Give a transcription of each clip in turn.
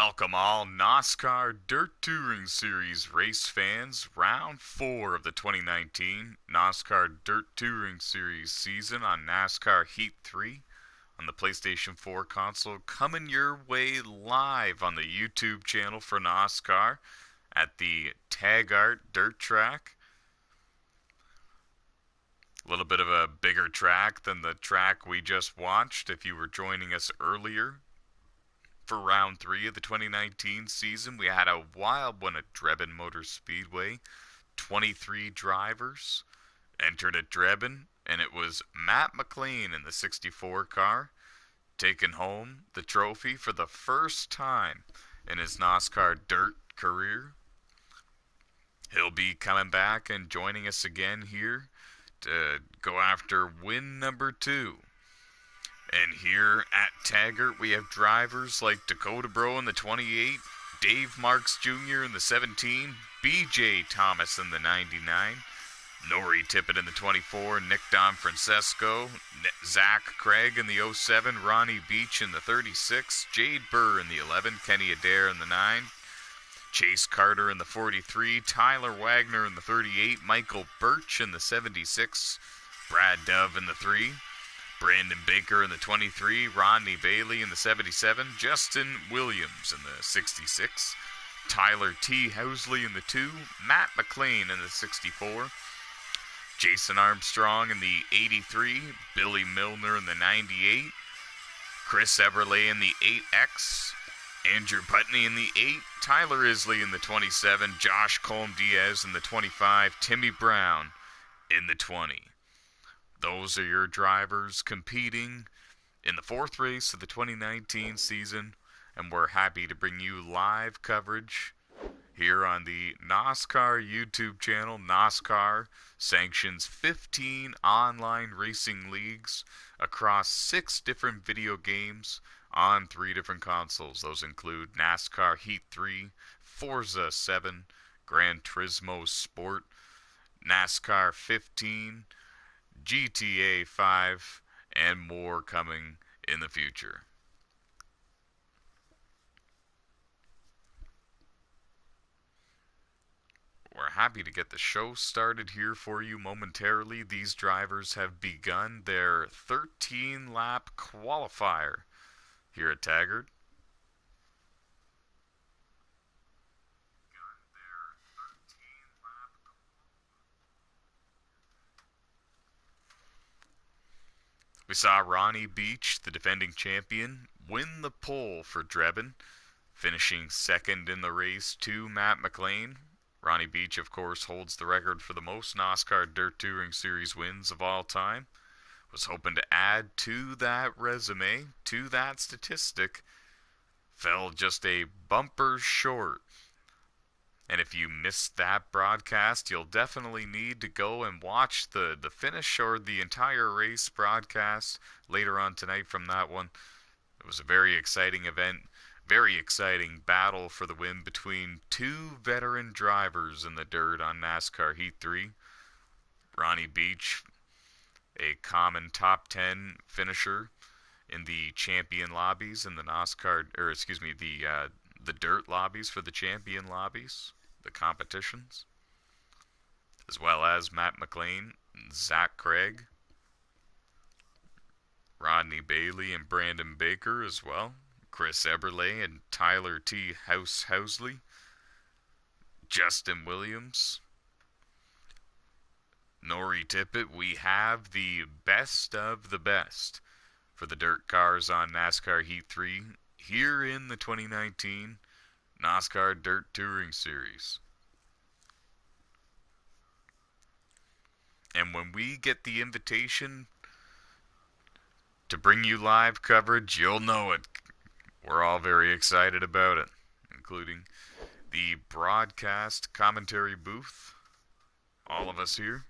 Welcome all NOSSCAR Dirt Touring Series race fans. Round 4 of the 2019 NOSSCAR Dirt Touring Series season on NASCAR Heat 3 on the PlayStation 4 console, coming your way live on the YouTube channel for NOSSCAR at the Taggart Dirt Track. A little bit of a bigger track than the track we just watched if you were joining us earlier. For round 3 of the 2019 season, we had a wild one at Drebin Motor Speedway. 23 drivers entered at Drebin, and it was Matt McLean in the 64 car taking home the trophy for the first time in his NASCAR dirt career. He'll be coming back and joining us again here to go after win number 2. And here at Taggart, we have drivers like Dakota Bro in the 28, Dave Marks Jr. in the 17, BJ Thomas in the 99, Nori Tippett in the 24, Nick Don Francesco, Zach Craig in the 07, Ronnie Beach in the 36, Jade Burr in the 11, Kenny Adair in the 9, Chase Carter in the 43, Tyler Wagner in the 38, Michael Birch in the 76, Brad Dove in the 3, Brandon Baker in the 23, Rodney Bailey in the 77, Justin Williams in the 66, Tyler T. Housley in the 2, Matt McLean in the 64, Jason Armstrong in the 83, Billy Milner in the 98, Chris Eberle in the 8X, Andrew Putney in the 8, Tyler Isley in the 27, Josh Colm Diaz in the 25, Timmy Brown in the 20. Those are your drivers competing in the 4th race of the 2019 season, and we're happy to bring you live coverage here on the NOSSCAR YouTube channel. NOSSCAR sanctions 15 online racing leagues across 6 different video games on 3 different consoles. Those include NASCAR Heat 3, Forza 7, Gran Turismo Sport, NASCAR 15, GTA 5, and more coming in the future. We're happy to get the show started here for you momentarily. These drivers have begun their 13-lap qualifier here at Taggart. We saw Ronnie Beach, the defending champion, win the pole for Drebin, finishing second in the race to Matt McLean. Ronnie Beach, of course, holds the record for the most NOSSCAR Dirt Touring Series wins of all time. Was hoping to add to that resume, to that statistic. Fell just a bumper short. And if you missed that broadcast, you'll definitely need to go and watch the finish or the entire race broadcast later on tonight from that one. It was a very exciting event, very exciting battle for the win between 2 veteran drivers in the dirt on NASCAR Heat 3. Ronnie Beach, a common top 10 finisher in the champion lobbies in the NASCAR, or excuse me, the dirt lobbies for the champion lobbies, the competitions, as well as Matt McLean, Zach Craig, Rodney Bailey and Brandon Baker as well, Chris Eberle and Tyler T. Housley, Justin Williams, Nori Tippett. We have the best of the best for the dirt cars on NASCAR Heat 3 here in the 2019 NOSSCAR Dirt Touring Series. And when we get the invitation to bring you live coverage, you'll know it. We're all very excited about it, including the broadcast commentary booth, all of us here.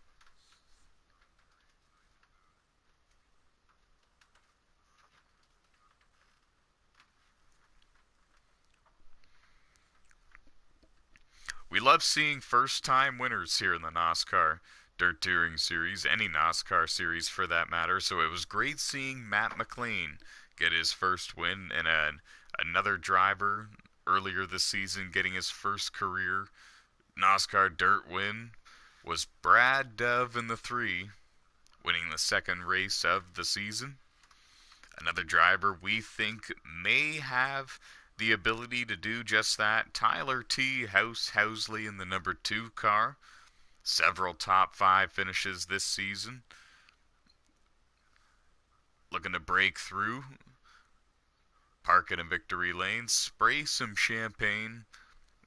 We love seeing first-time winners here in the NOSSCAR Dirt Touring Series, any NOSSCAR series for that matter, so it was great seeing Matt McLean get his first win, and another driver earlier this season, getting his first career NASCAR dirt win, was Brad Dove in the 3, winning the second race of the season. Another driver we think may have the ability to do just that, Tyler T. Housley in the number 2 car. Several top 5 finishes this season. Looking to break through. Park it in victory lane, spray some champagne,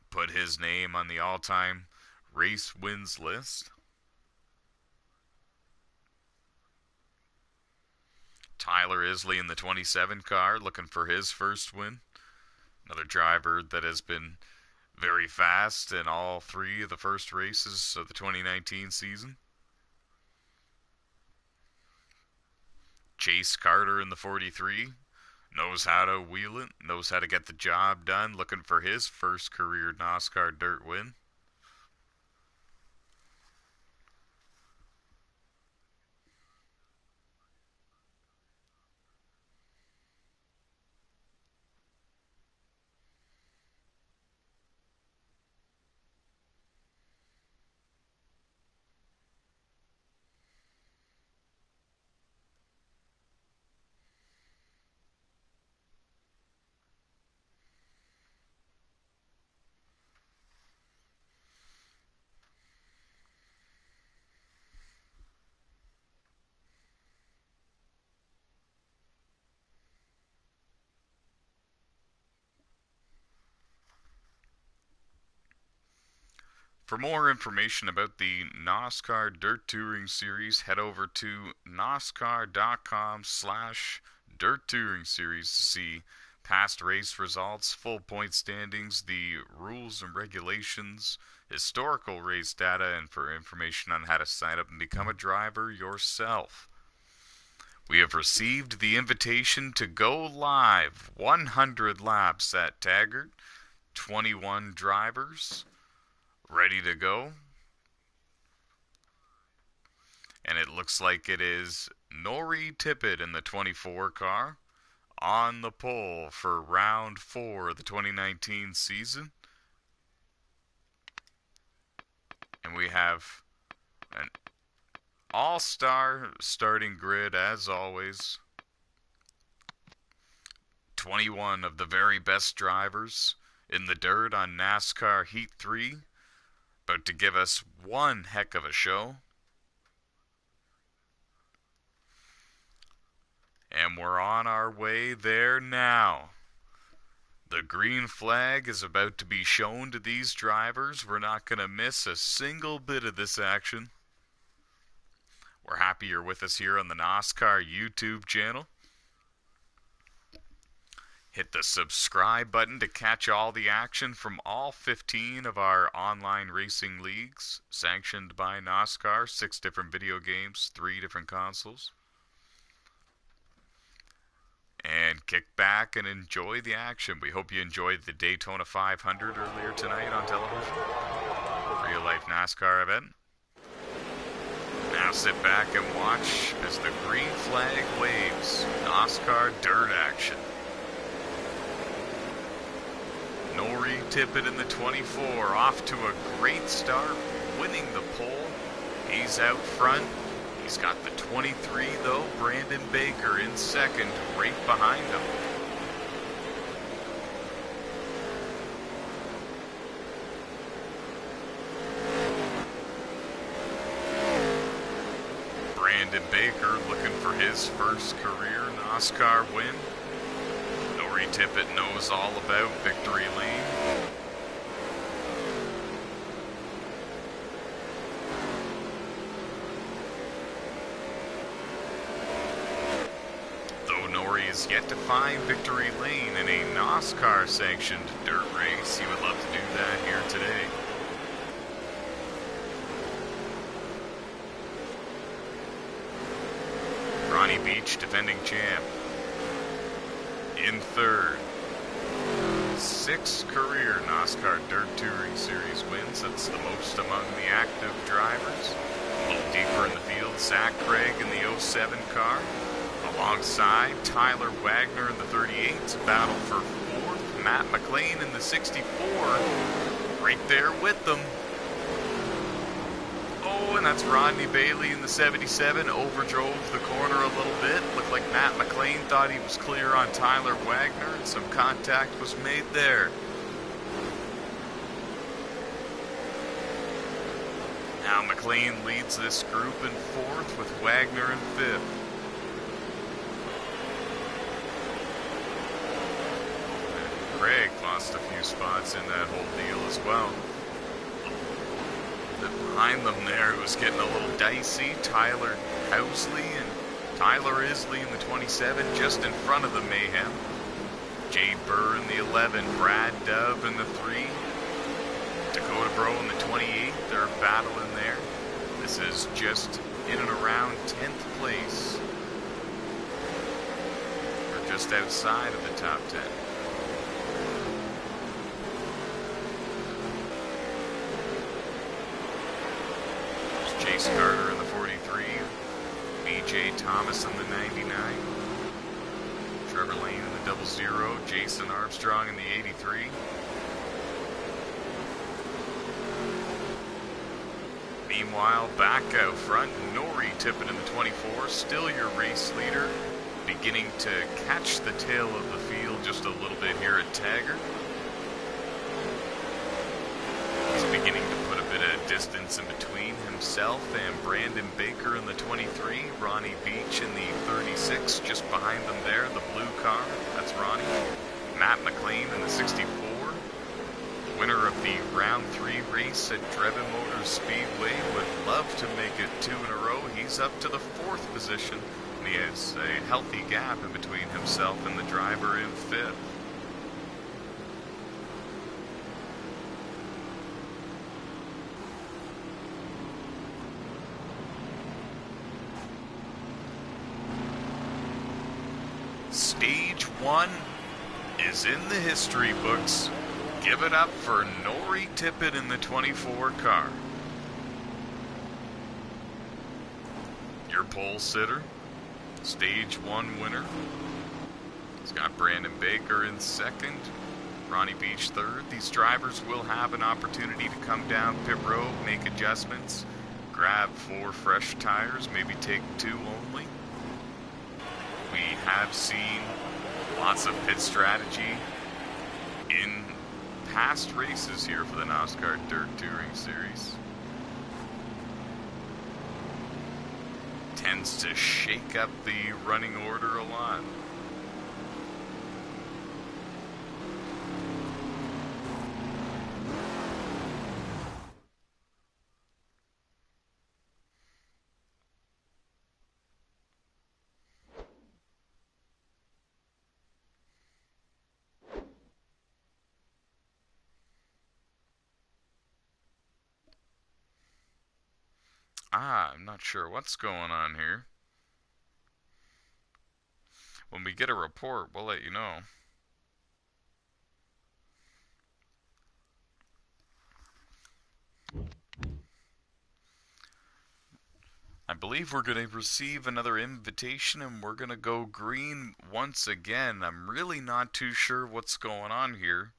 put his name on the all-time race wins list. Tyler Isley in the 27 car, looking for his first win. Another driver that has been very fast in all 3 of the first races of the 2019 season. Chase Carter in the 43. Knows how to wheel it, knows how to get the job done, looking for his first career NASCAR dirt win. For more information about the NOSSCAR Dirt Touring Series, head over to NOSSCAR.com/Dirt Touring Series to see past race results, full point standings, the rules and regulations, historical race data, and for information on how to sign up and become a driver yourself. We have received the invitation to go live 100 laps at Taggart, 21 drivers ready to go. And it looks like it is Nori Tippett in the 24 car on the pole for round 4 of the 2019 season. And we have an all-star starting grid as always. 21 of the very best drivers in the dirt on NASCAR Heat 3. About to give us one heck of a show. And we're on our way there now. The green flag is about to be shown to these drivers. We're not going to miss a single bit of this action. We're happy you're with us here on the NOSSCAR YouTube channel. Hit the subscribe button to catch all the action from all 15 of our online racing leagues, sanctioned by NOSSCAR, 6 different video games, 3 different consoles. And kick back and enjoy the action. We hope you enjoyed the Daytona 500 earlier tonight on television. Real life NASCAR event. Now sit back and watch as the green flag waves. NOSSCAR dirt action. Nori Tippett in the 24, off to a great start, winning the pole. He's out front. He's got the 23, though. Brandon Baker in second, right behind him. Brandon Baker looking for his first career NASCAR win. Nori Tippett knows all about victory lane. Though Nori is yet to find victory lane in a NASCAR sanctioned dirt race, he would love to do that here today. Ronnie Beach, defending champ, in third. 6 career NASCAR Dirt Touring Series wins. That's the most among the active drivers. A little deeper in the field, Zach Craig in the 07 car. Alongside Tyler Wagner in the 38's battle for 4th. Matt McLean in the 64 right there with them. Oh, and that's Rodney Bailey in the 77, overdrove the corner a little bit. Looked like Matt McLean thought he was clear on Tyler Wagner, and some contact was made there. Now McLean leads this group in fourth with Wagner in fifth. And Craig lost a few spots in that whole deal as well. Behind them there, it was getting a little dicey. Tyler Housley and Tyler Isley in the 27, just in front of the Mayhem. Jade Burr in the 11, Brad Dove in the 3. Dakota Bro in the 28, they're battling there. This is just in and around 10th place. Or just outside of the top 10. There's Chase Carter in the 43, BJ Thomas in the 99, Trevor Lane in the 00, Jason Armstrong in the 83. Meanwhile, back out front, Nori Tippett in the 24, still your race leader, beginning to catch the tail of the field just a little bit here at Taggart. He's beginning to put a bit of distance in between himself and Brandon Baker in the 23, Ronnie Beach in the 36, just behind them there, the blue car, that's Ronnie. Matt McLean in the 64. Winner of the round 3 race at Drebin Motors Speedway would love to make it 2 in a row. He's up to the 4th position, and he has a healthy gap in between himself and the driver in 5th. Stage 1 is in the history books. Give it up for Nori Tippett in the 24 car. Your pole sitter, stage 1 winner. He's got Brandon Baker in 2nd, Ronnie Beach 3rd. These drivers will have an opportunity to come down pit road, make adjustments, grab 4 fresh tires, maybe take 2 only. We have seen lots of pit strategy in past races here for the NOSSCAR Dirt Touring Series. Tends to shake up the running order a lot. I'm not sure what's going on here. When we get a report, we'll let you know. I believe we're going to receive another invitation and we're going to go green once again. I'm really not too sure what's going on here.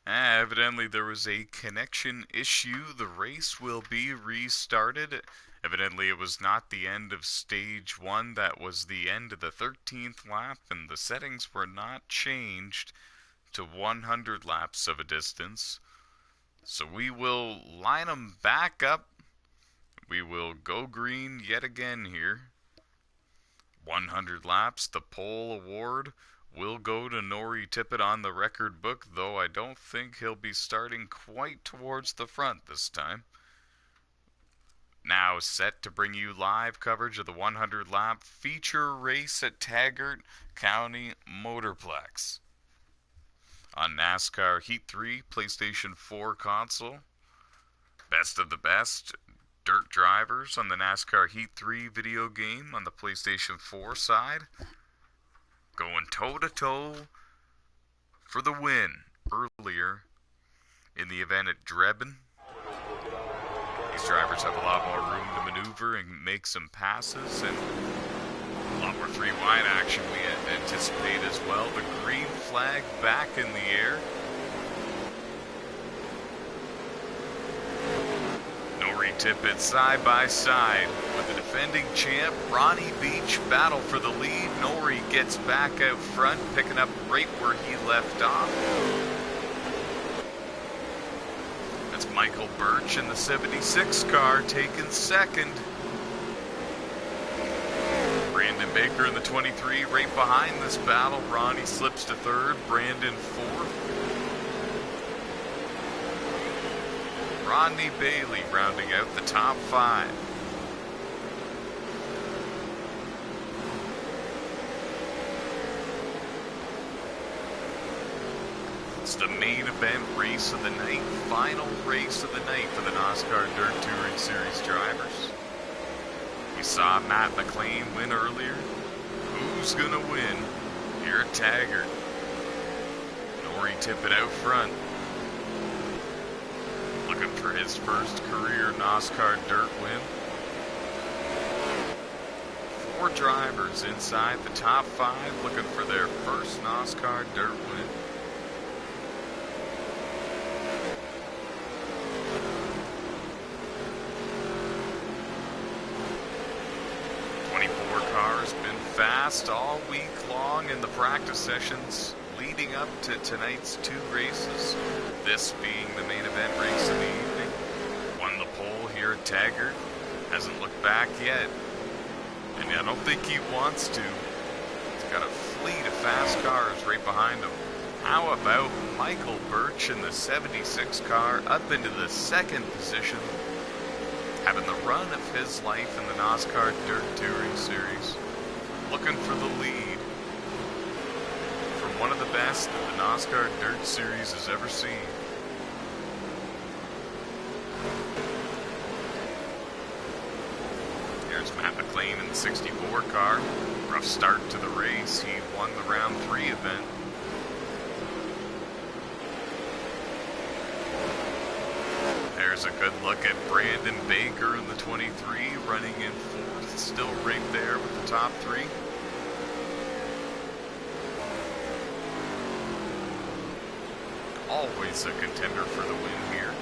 Evidently there was a connection issue. The race will be restarted. Evidently it was not the end of stage 1. That was the end of the 13th lap, and the settings were not changed to 100 laps of a distance. So we will line them back up. We will go green yet again here. 100 laps, the pole award will go to Nori Tippett on the record book, though I don't think he'll be starting quite towards the front this time. Now set to bring you live coverage of the 100-lap feature race at Taggart County Motorplex. On NASCAR Heat 3 PlayStation 4 console, best of the best dirt drivers on the NASCAR Heat 3 video game on the PlayStation 4 side, going toe-to-toe for the win earlier in the event at Drebin. These drivers have a lot more room to maneuver and make some passes, and a lot more three-wide action we anticipate as well. The green flag back in the air. Nori Tippett side by side with the defending champ Ronnie Beach. Battle for the lead. Nori gets back out front, picking up right where he left off. That's Michael Birch in the 76 car taking second. Brandon Baker in the 23 right behind this battle. Ronnie slips to third, Brandon fourth. Rodney Bailey rounding out the top five. It's the main event race of the night, final race of the night for the NOSSCAR Dirt Touring Series drivers. We saw Matt McLean win earlier. Who's gonna win here at Taggart? Nori Tippett out front, looking for his first career NOSSCAR Dirt win. 4 drivers inside the top 5 looking for their first NOSSCAR Dirt win. Fast all week long in the practice sessions leading up to tonight's 2 races, this being the main event race of the evening. Won the pole here at Taggart, hasn't looked back yet, and I don't think he wants to. He's got a fleet of fast cars right behind him. How about Michael Birch in the 76 car up into the 2nd position, having the run of his life in the NOSSCAR Dirt Touring Series. Looking for the lead from one of the best that the NOSSCAR Dirt Series has ever seen. There's Matt McLean in the 64 car. Rough start to the race. He won the round 3 event. There's a good look at Brandon Baker in the 23, running in 4th, still right there with the top 3. Always a contender for the win here.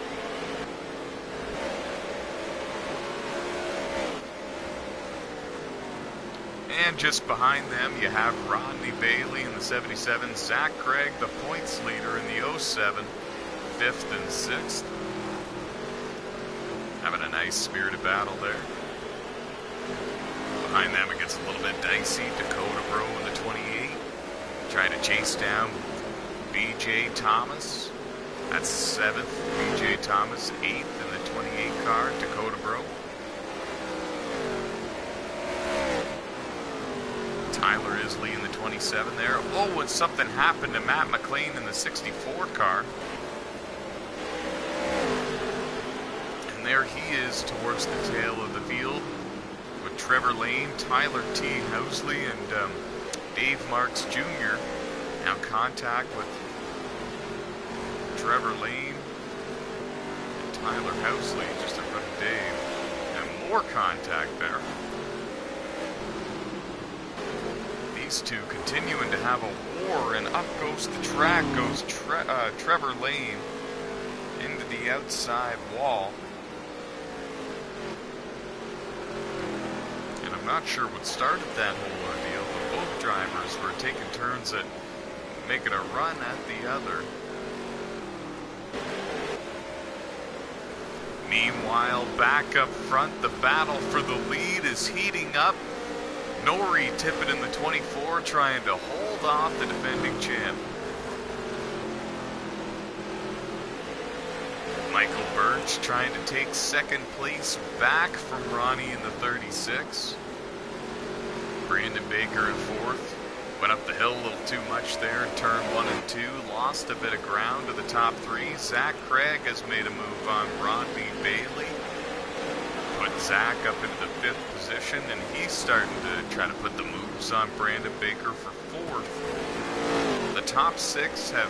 And just behind them, you have Rodney Bailey in the 77, Zach Craig, the points leader in the 07, 5th and 6th. Having a nice spirited battle there. Behind them it gets a little bit dicey. Dakota Bro in the 28. Trying to chase down BJ Thomas. That's 7th. BJ Thomas 8th in the 28 car. Dakota Bro. Tyler Isley in the 27 there. Oh, and something happened to Matt McLean in the 64 car. There he is towards the tail of the field with Trevor Lane, Tyler T. Housley, and Dave Marks Jr. Now contact with Trevor Lane and Tyler Housley just in front of Dave. And more contact there. These two continuing to have a war, and up goes the track, goes Trevor Lane into the outside wall. Not sure what started that whole ordeal, but both drivers were taking turns at making a run at the other. Meanwhile, back up front, the battle for the lead is heating up. Nori Tippett in the 24 trying to hold off the defending champ. Michael Birch trying to take second place back from Ronnie in the 36. Brandon Baker in fourth. Went up the hill a little too much there in turn 1 and 2. Lost a bit of ground to the top 3. Zach Craig has made a move on Rodney Bailey. Put Zach up into the 5th position, and he's starting to try to put the moves on Brandon Baker for 4th. The top 6 have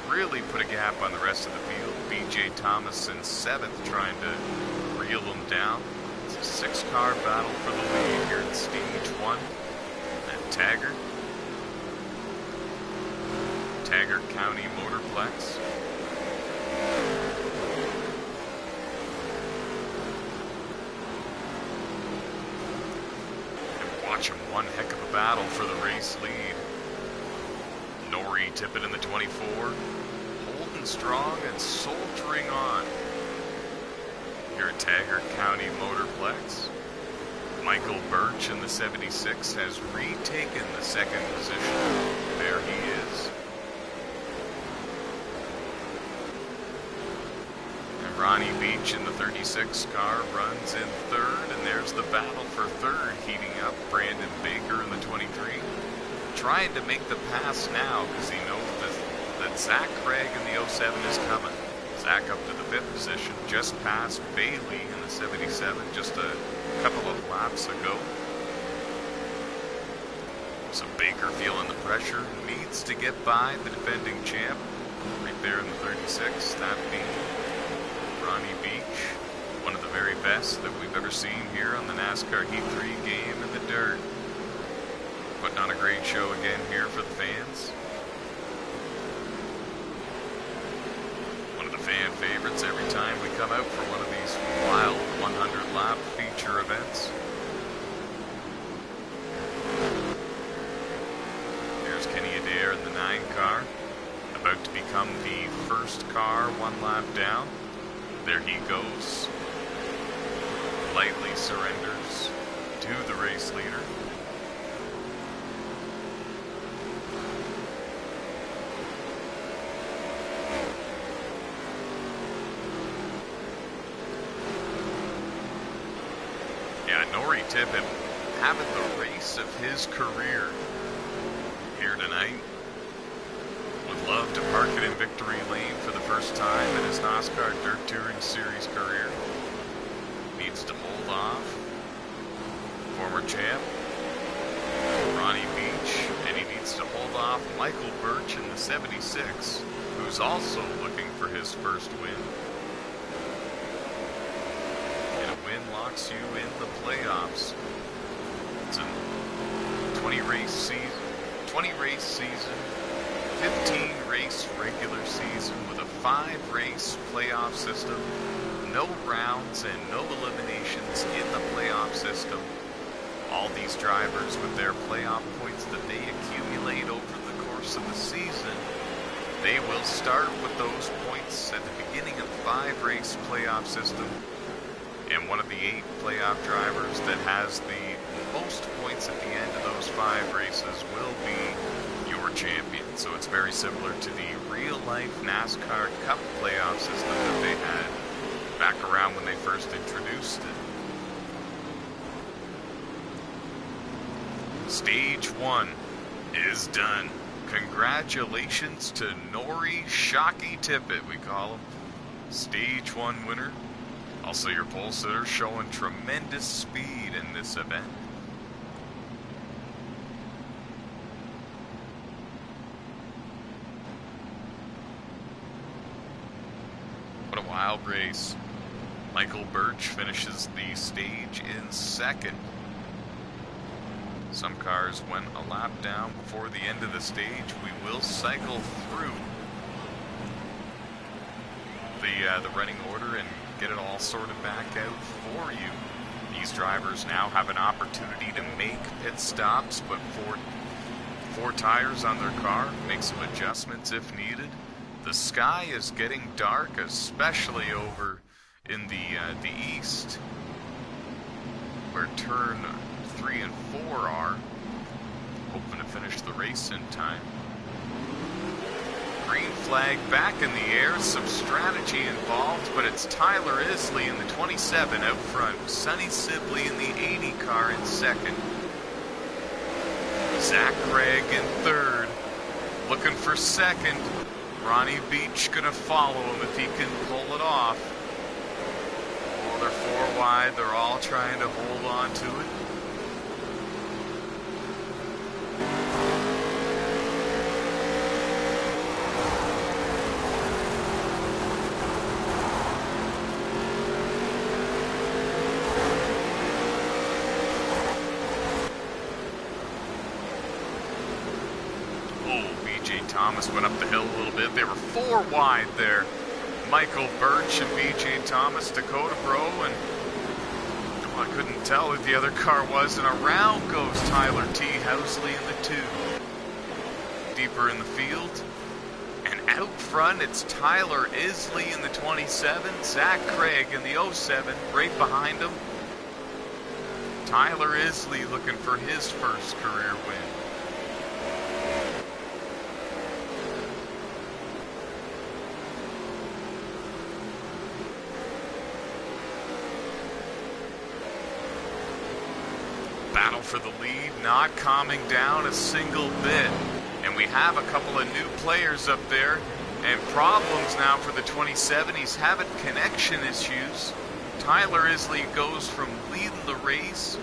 really put a gap on the rest of the field. BJ Thomas in 7th trying to reel them down. It's a 6-car battle for the lead here in Stage 1 at Taggart. Taggart County Motorplex. And watching one heck of a battle for the race lead. Nori Tippett in the 24, holding strong and soldiering on. Here at Taggart County Motorplex, Michael Birch in the 76 has retaken the 2nd position. There he is. And Ronnie Beach in the 36 car runs in 3rd, and there's the battle for 3rd heating up. Brandon Baker in the 23. Trying to make the pass now because he knows that Zach Craig in the 07 is coming. Zach up to the 5th position, just past Bailey in the 77, just a couple of laps ago. So Baker feeling the pressure, needs to get by the defending champ, right there in the 36, that being Ronnie Beach, one of the very best that we've ever seen here on the NASCAR Heat 3 game in the dirt. Putting on a great show again here for the fans. One of the fan favorites every time we come out for one of these wild 100-lap feature events. There's Kenny Adair in the 9 car, about to become the first car 1 lap down. There he goes. Lightly surrenders to the race leader. Nori Tippett having the race of his career here tonight. Would love to park it in victory lane for the first time in his NOSSCAR Dirt Touring Series career. Needs to hold off former champ Ronnie Beach, and he needs to hold off Michael Birch in the 76, who's also looking for his first win. Locks you in the playoffs. It's a 20 race season, 15 race regular season with a 5 race playoff system, no rounds and no eliminations in the playoff system. All these drivers with their playoff points that they accumulate over the course of the season, they will start with those points at the beginning of the 5 race playoff system. And one of the 8 playoff drivers that has the most points at the end of those 5 races will be your champion. So it's very similar to the real-life NASCAR Cup playoff system that they had back around when they first introduced it. Stage 1 is done. Congratulations to Nori Shocky Tippett, we call him. Stage 1 winner. Also, your pole sitter showing tremendous speed in this event. What a wild race. Michael Birch finishes the stage in 2nd. Some cars went a lap down before the end of the stage. We will cycle through the running order and get it all sorted back out for you. These drivers now have an opportunity to make pit stops, but four tires on their car, make some adjustments if needed. The sky is getting dark, especially over in the east, where turn 3 3 and 4 are. Hoping to finish the race in time. Green flag back in the air, some strategy involved, but it's Tyler Isley in the 27 out front. Sonny Sibley in the 80 car in second. Zach Craig in third. Looking for second. Ronnie Beach gonna follow him if he can pull it off. Oh, they're 4 wide. They're all trying to hold on to it. Thomas went up the hill a little bit. They were 4 wide there. Michael Birch and BJ Thomas, Dakota Bro, and I couldn't tell who the other car was. And around goes Tyler T. Housley in the 2. Deeper in the field. And out front, it's Tyler Isley in the 27. Zach Craig in the 07, right behind him. Tyler Isley looking for his first career win. Battle for the lead, not calming down a single bit. And we have a couple of new players up there. And problems now for the 27. He's having connection issues. Tyler Isley goes from leading the race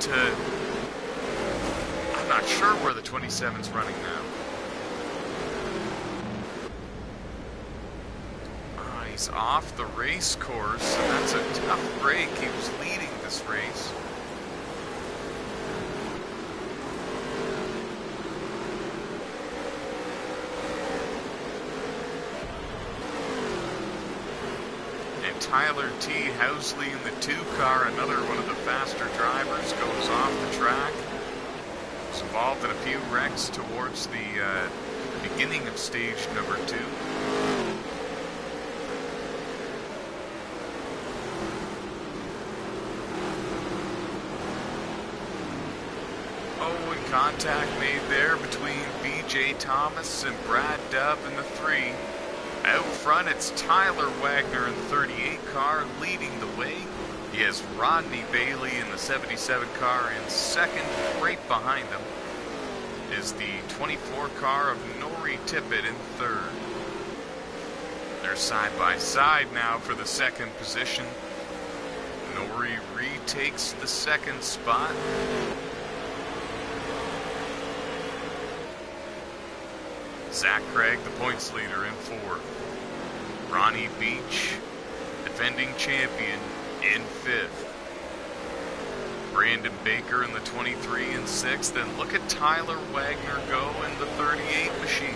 to... I'm not sure where the 27's running now. He's off the race course, and that's a tough break. He was leading this race. Tyler T. Housley in the 2 car, another one of the faster drivers, goes off the track. Was involved in a few wrecks towards the beginning of stage number 2. Oh, and contact made there between BJ Thomas and Brad Dove in the 3. Out front, it's Tyler Wagner in the 38 car leading the way. He has Rodney Bailey in the 77 car in second. Right behind him is the 24 car of Nori Tippett in third. They're side by side now for the second position. Nori retakes the second spot. Zach Craig, the points leader, in 4. Ronnie Beach, defending champion, in 5th. Brandon Baker in the 23 in 6th. And look at Tyler Wagner go in the 38 machine.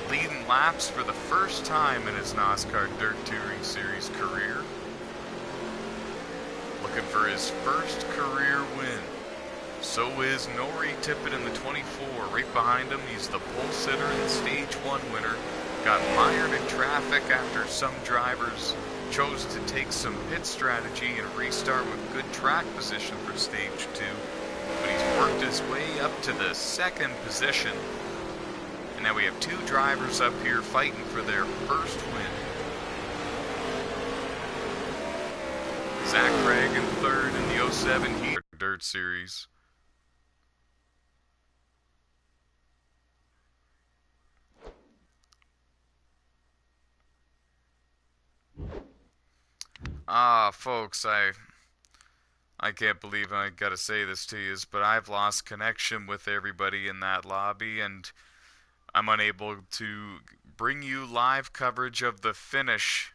Leading laps for the first time in his NASCAR Dirt Touring Series career. Looking for his first career win. So is Nori Tippett in the 24. Right behind him, he's the pole sitter and the Stage 1 winner. Got mired in traffic after some drivers chose to take some pit strategy and restart with good track position for Stage 2. But he's worked his way up to the second position. And now we have 2 drivers up here fighting for their first win. Zach Craig in 3rd in the 07 Heat Dirt Series. Folks, I can't believe I gotta say this to you, but I've lost connection with everybody in that lobby, and I'm unable to bring you live coverage of the finish.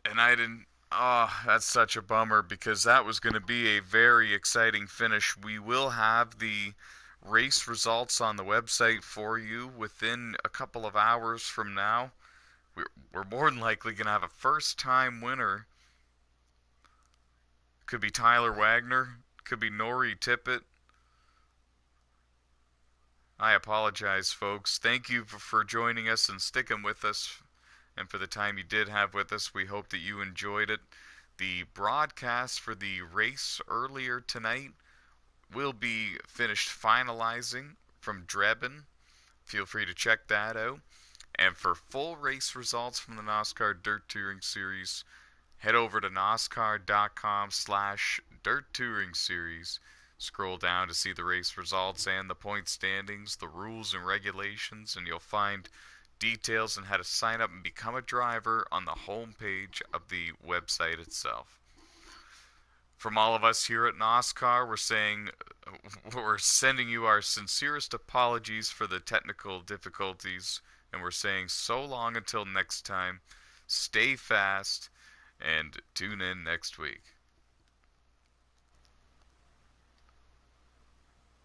And I didn't... Oh, that's such a bummer, because that was going to be a very exciting finish. We will have the race results on the website for you within a couple of hours from now. We're more than likely going to have a first-time winner. Could be Tyler Wagner. Could be Nori Tippett. I apologize, folks. Thank you for joining us and sticking with us. And for the time you did have with us, we hope that you enjoyed it. The broadcast for the race earlier tonight will be finished finalizing from Drebin. Feel free to check that out. And for full race results from the NASCAR Dirt Touring Series, head over to NASCAR.com/Dirt Touring Series. Scroll down to see the race results and the point standings, the rules and regulations, and you'll find details on how to sign up and become a driver on the homepage of the website itself. From all of us here at NOSSCAR, we're sending you our sincerest apologies for the technical difficulties, and we're saying so long until next time. Stay fast and tune in next week.